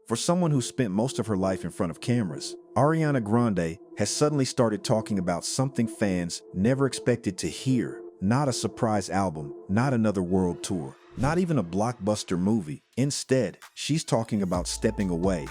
For someone who spent most of her life in front of cameras, Ariana Grande has suddenly started talking about something fans never expected to hear. Not a surprise album, not another world tour, not even a blockbuster movie. Instead, she's talking about stepping away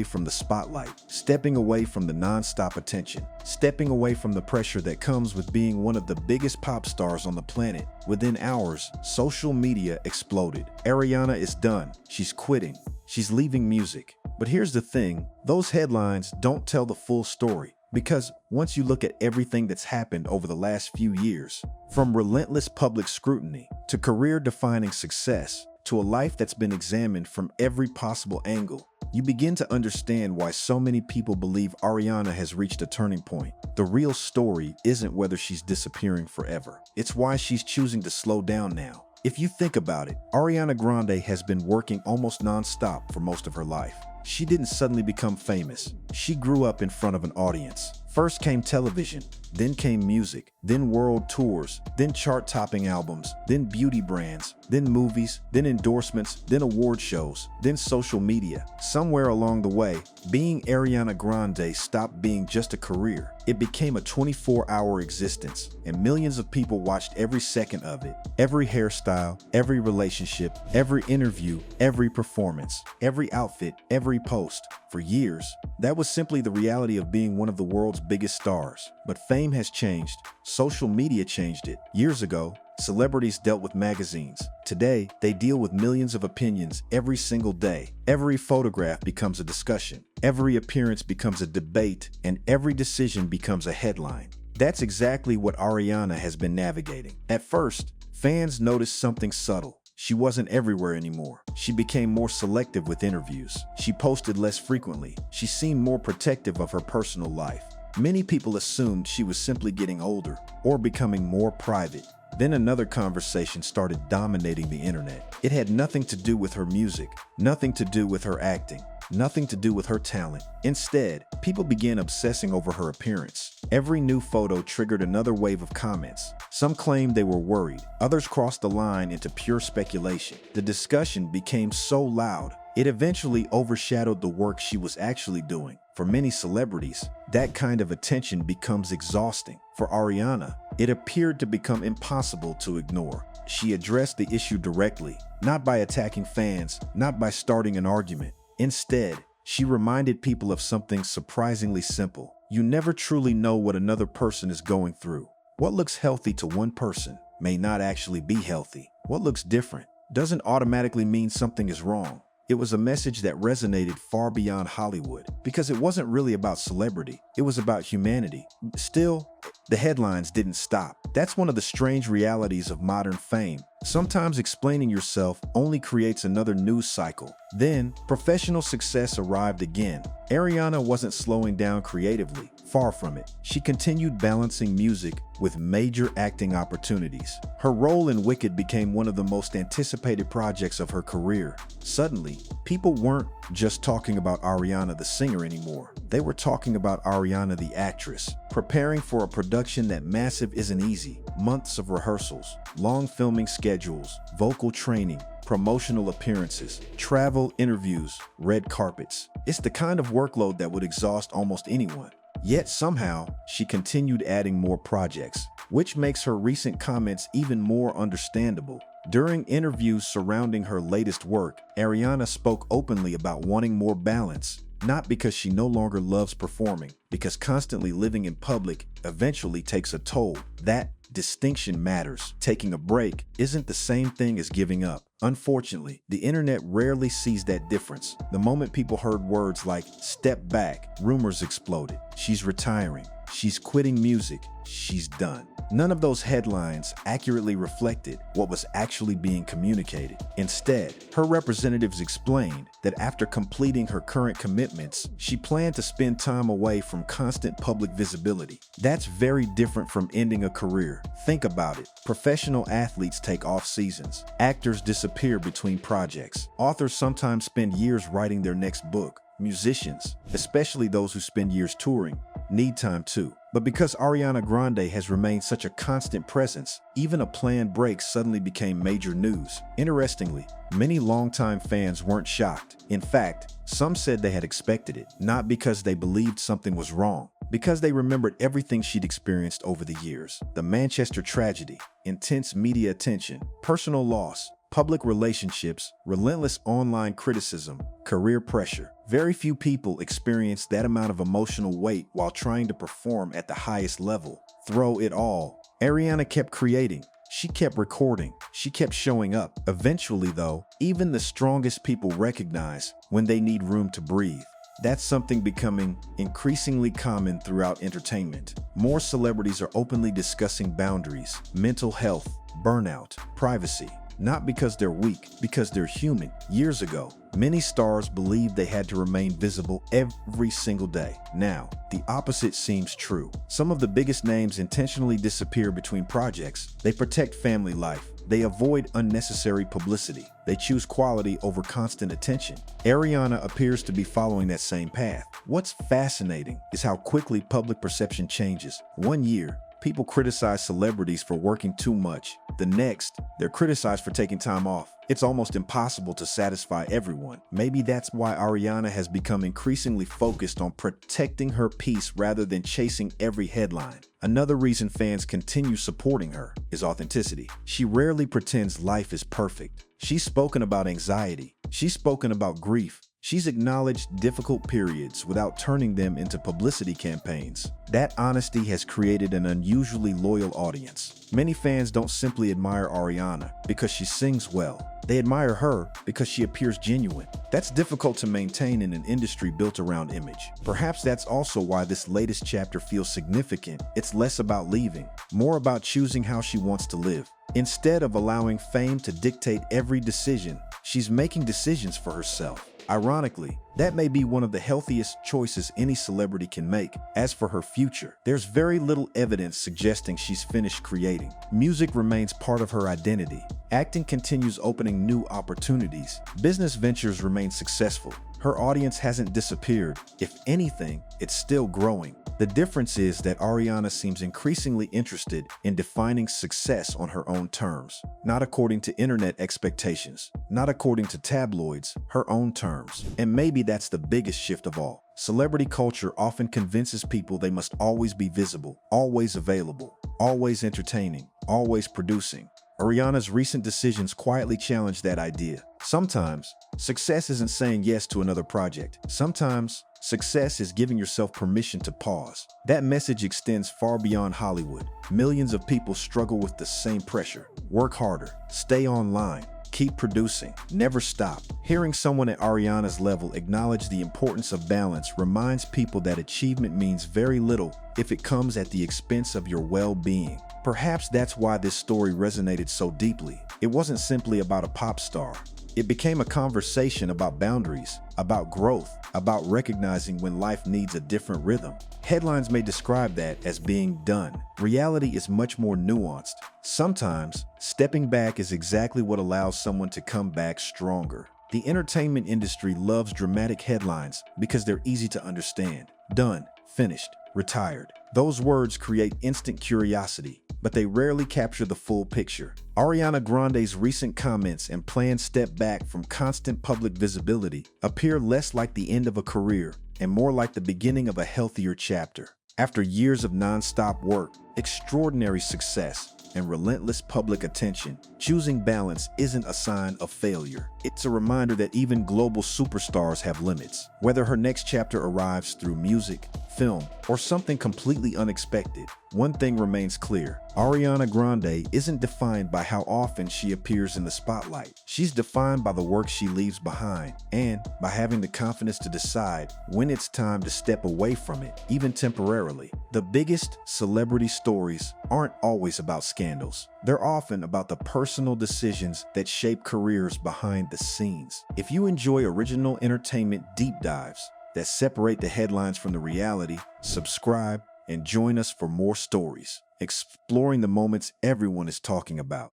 from the spotlight, stepping away from the non-stop attention, stepping away from the pressure that comes with being one of the biggest pop stars on the planet. Within hours, social media exploded. Ariana is done. She's quitting. She's leaving music. But here's the thing, those headlines don't tell the full story. Because once you look at everything that's happened over the last few years, from relentless public scrutiny to career-defining success to a life that's been examined from every possible angle, you begin to understand why so many people believe Ariana has reached a turning point. The real story isn't whether she's disappearing forever. It's why she's choosing to slow down now. If you think about it, Ariana Grande has been working almost non-stop for most of her life. She didn't suddenly become famous. She grew up in front of an audience. First came television, then came music, then world tours, then chart-topping albums, then beauty brands, then movies, then endorsements, then award shows, then social media. Somewhere along the way, being Ariana Grande stopped being just a career. It became a 24-hour existence, and millions of people watched every second of it. Every hairstyle, every relationship, every interview, every performance, every outfit, every post. For years, that was simply the reality of being one of the world's biggest stars. But fame has changed. Social media changed it. Years ago, celebrities dealt with magazines. Today, they deal with millions of opinions every single day. Every photograph becomes a discussion. Every appearance becomes a debate, and every decision becomes a headline. That's exactly what Ariana has been navigating. At first, fans noticed something subtle. She wasn't everywhere anymore. She became more selective with interviews. She posted less frequently. She seemed more protective of her personal life. Many people assumed she was simply getting older or becoming more private. Then another conversation started dominating the internet. It had nothing to do with her music, nothing to do with her acting, nothing to do with her talent. Instead, people began obsessing over her appearance. Every new photo triggered another wave of comments. Some claimed they were worried. Others crossed the line into pure speculation. The discussion became so loud, it eventually overshadowed the work she was actually doing. For many celebrities, that kind of attention becomes exhausting. For Ariana, it appeared to become impossible to ignore. She addressed the issue directly, not by attacking fans, not by starting an argument. Instead, she reminded people of something surprisingly simple. You never truly know what another person is going through. What looks healthy to one person may not actually be healthy. What looks different doesn't automatically mean something is wrong. It was a message that resonated far beyond Hollywood because it wasn't really about celebrity. It was about humanity. Still, the headlines didn't stop. That's one of the strange realities of modern fame. Sometimes explaining yourself only creates another news cycle. Then, professional success arrived again. Ariana wasn't slowing down creatively. Far from it. She continued balancing music with major acting opportunities. Her role in Wicked became one of the most anticipated projects of her career. Suddenly, people weren't just talking about Ariana the singer anymore. They were talking about Ariana the actress. Preparing for a production that massive isn't easy. Months of rehearsals, long filming schedules, vocal training, promotional appearances, travel, interviews, red carpets. It's the kind of workload that would exhaust almost anyone. Yet somehow, she continued adding more projects, which makes her recent comments even more understandable. During interviews surrounding her latest work, Ariana spoke openly about wanting more balance, not because she no longer loves performing, because constantly living in public eventually takes a toll. That distinction matters. Taking a break isn't the same thing as giving up. Unfortunately, the internet rarely sees that difference. The moment people heard words like "step back," rumors exploded. She's retiring. She's quitting music. She's done. None of those headlines accurately reflected what was actually being communicated. Instead, her representatives explained that after completing her current commitments, she planned to spend time away from constant public visibility. That's very different from ending a career. Think about it. Professional athletes take off seasons. Actors disappear between projects. Authors sometimes spend years writing their next book. Musicians, especially those who spend years touring, need time too. But because Ariana Grande has remained such a constant presence, even a planned break suddenly became major news. Interestingly, many longtime fans weren't shocked. In fact, Some said they had expected it, not because they believed something was wrong, because they remembered everything she'd experienced over the years. The Manchester tragedy, intense media attention, personal loss, public relationships, relentless online criticism, career pressure. Very few people experience that amount of emotional weight while trying to perform at the highest level. Through it all, Ariana kept creating. She kept recording. She kept showing up. Eventually, though, even the strongest people recognize when they need room to breathe. That's something becoming increasingly common throughout entertainment. More celebrities are openly discussing boundaries, mental health, burnout, privacy. Not because they're weak, because they're human. Years ago, many stars believed they had to remain visible every single day. Now, the opposite seems true. Some of the biggest names intentionally disappear between projects. They protect family life. They avoid unnecessary publicity. They choose quality over constant attention. Ariana appears to be following that same path. What's fascinating is how quickly public perception changes. One year, people criticize celebrities for working too much. The next, they're criticized for taking time off. It's almost impossible to satisfy everyone. Maybe that's why Ariana has become increasingly focused on protecting her peace rather than chasing every headline. Another reason fans continue supporting her is authenticity. She rarely pretends life is perfect. She's spoken about anxiety. She's spoken about grief. She's acknowledged difficult periods without turning them into publicity campaigns. That honesty has created an unusually loyal audience. Many fans don't simply admire Ariana because she sings well. They admire her because she appears genuine. That's difficult to maintain in an industry built around image. Perhaps that's also why this latest chapter feels significant. It's less about leaving, more about choosing how she wants to live. Instead of allowing fame to dictate every decision, she's making decisions for herself. Ironically, that may be one of the healthiest choices any celebrity can make. As for her future, there's very little evidence suggesting she's finished creating. Music remains part of her identity. Acting continues opening new opportunities. Business ventures remain successful. Her audience hasn't disappeared. If anything, it's still growing. The difference is that Ariana seems increasingly interested in defining success on her own terms, not according to internet expectations, not according to tabloids, her own terms. And maybe that's the biggest shift of all. Celebrity culture often convinces people they must always be visible, always available, always entertaining, always producing. Ariana's recent decisions quietly challenge that idea. Sometimes, success isn't saying yes to another project. Sometimes, success is giving yourself permission to pause. That message extends far beyond Hollywood. Millions of people struggle with the same pressure. Work harder, stay online, keep producing, never stop. Hearing someone at Ariana's level acknowledge the importance of balance reminds people that achievement means very little if it comes at the expense of your well-being. Perhaps that's why this story resonated so deeply. It wasn't simply about a pop star. It became a conversation about boundaries, about growth, about recognizing when life needs a different rhythm. Headlines may describe that as being done. Reality is much more nuanced. Sometimes, stepping back is exactly what allows someone to come back stronger. The entertainment industry loves dramatic headlines because they're easy to understand. Done, finished, retired. Those words create instant curiosity, but they rarely capture the full picture. Ariana Grande's recent comments and planned step back from constant public visibility appear less like the end of a career and more like the beginning of a healthier chapter. After years of non-stop work, extraordinary success, and relentless public attention, choosing balance isn't a sign of failure. It's a reminder that even global superstars have limits. Whether her next chapter arrives through music, film, or something completely unexpected, one thing remains clear. Ariana Grande isn't defined by how often she appears in the spotlight. She's defined by the work she leaves behind and by having the confidence to decide when it's time to step away from it, even temporarily. The biggest celebrity stories aren't always about scandals. They're often about the personal decisions that shape careers behind the scenes. If you enjoy original entertainment deep dives that separate the headlines from the reality, subscribe and join us for more stories, exploring the moments everyone is talking about.